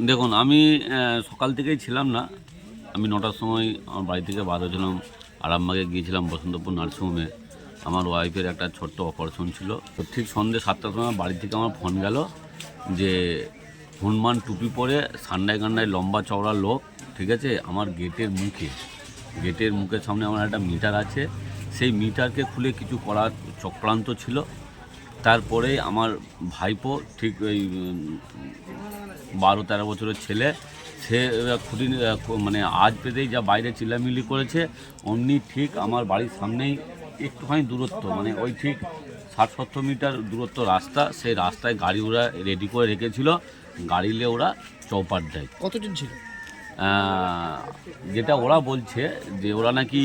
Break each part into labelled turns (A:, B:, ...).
A: দেখুন আমি সকাল থেকেই ছিলাম না। আমি ৯টার সময় আমার বাড়ি থেকে বার হয়েছিলাম, আরামবাগে গিয়েছিলাম বসন্তপুর নার্সিংহোমে। আমার ওয়াইফের একটা ছোট্ট অপারেশন ছিল। তো ঠিক সন্ধ্যে ৭টার সময় বাড়ি থেকে আমার ফোন গেল যে হনুমান টুপি পরে সান্ডায় গান্ডায় লম্বা চওড়া লোক, ঠিক আছে, আমার গেটের মুখের সামনে আমার একটা মিটার আছে, সেই মিটারকে খুলে কিছু করার চক্রান্ত ছিল। তারপরে আমার ভাইপো ঠিক ওই ১২-১৩ বছরের ছেলে, সে খুঁটি মানে আজ পেতেই যা বাইরে চিল্লামিল্লি করেছে, অমনি ঠিক আমার বাড়ির সামনেই একটুখানি দূরত্ব, মানে ওই ঠিক ৬০-৭০ মিটার দূরত্ব রাস্তা, সেই রাস্তায় গাড়ি ওরা রেডি করে রেখেছিল, গাড়ি নিয়ে ওরা চৌপাট দেয়।
B: কতজন ছিল?
A: যেটা ওরা বলছে যে ওরা নাকি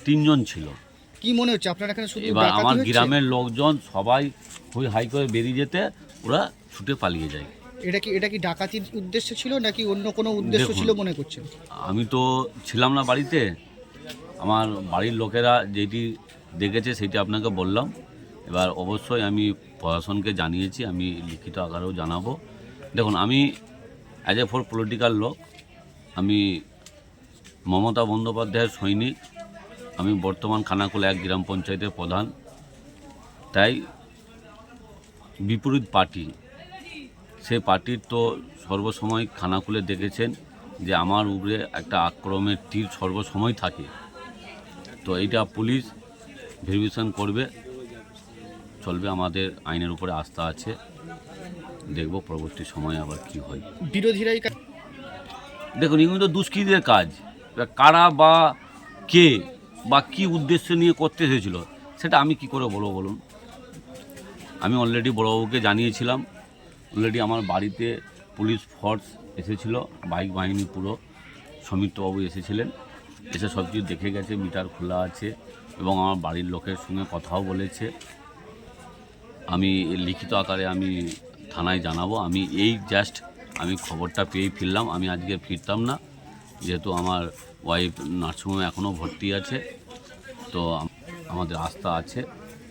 A: ৩ জন ছিল।
B: কি মনে হচ্ছে আপনার এখানে শুধু
A: এবার
B: ডাকাতি
A: আমার
B: হচ্ছে?
A: গ্রামের লোকজন সবাই হই হাই করে বেরিয়ে যেতে ওরা ছুটে পালিয়ে যায়।
B: এটা কি ডাকাতির উদ্দেশ্য ছিল নাকি অন্য কোনো উদ্দেশ্য
A: দেখুন,
B: ছিল মনে করছেন?
A: আমি তো ছিলাম না বাড়িতে, আমার বাড়ির লোকেরা যেটি দেখেছে সেটি আপনাকে বললাম। এবার অবশ্যই আমি প্রশাসনকে জানিয়েছি, আমি লিখিত আকারেও জানাবো। দেখুন, আমি অ্যাজ এ ফর পলিটিক্যাল লোক, আমি মমতা বন্দ্যোপাধ্যায়ের সৈনিক, আমি বর্তমান খানাকুলা ১ গ্রাম পঞ্চায়েতের প্রধান। তাই বিপরীত পার্টি, সে পার্টির তো সর্বসময় খানাকুলে দেখেছেন যে আমার উপরে একটা আক্রমণের তীর সর্বসময় থাকে। তো এইটা পুলিশ ভেরিফিকেশন করবে, চলবে। আমাদের আইনের উপরে আস্থা আছে, দেখব পরবর্তী সময়ে আবার কি হয়।
B: বিরোধীরাই
A: দেখুন, এগুলো তো দুষ্কৃতীদের কাজ। এবার কারা বা কে বা কী উদ্দেশ্য নিয়ে করতে হয়েছিল সেটা আমি কি করে বলবো বলুন। আমি অলরেডি বড়বাবুকে জানিয়েছিলাম, অলরেডি আমার বাড়িতে পুলিশ ফোর্স এসেছিল, বাইক বাহিনী পুরো, সমিত্রবাবু এসেছিলেন, এসে সব কিছু দেখে গেছে, মিটার খোলা আছে এবং আমার বাড়ির লোকের সঙ্গে কথাও বলেছে। আমি লিখিত আকারে আমি থানায় জানাবো। আমি এই জাস্ট আমি খবরটা পেয়েই ফিরলাম, আমি আজকে ফিরতাম না, যেহেতু আমার ওয়াইফ নার্সিংহোমে এখনও ভর্তি আছে। তো আমাদের আস্থা আছে,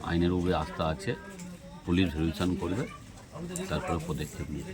A: আইনের উপরে আস্থা আছে, পুলিশ ভেরিফিকেশন করবে, তারপরে পদক্ষেপ নেবে।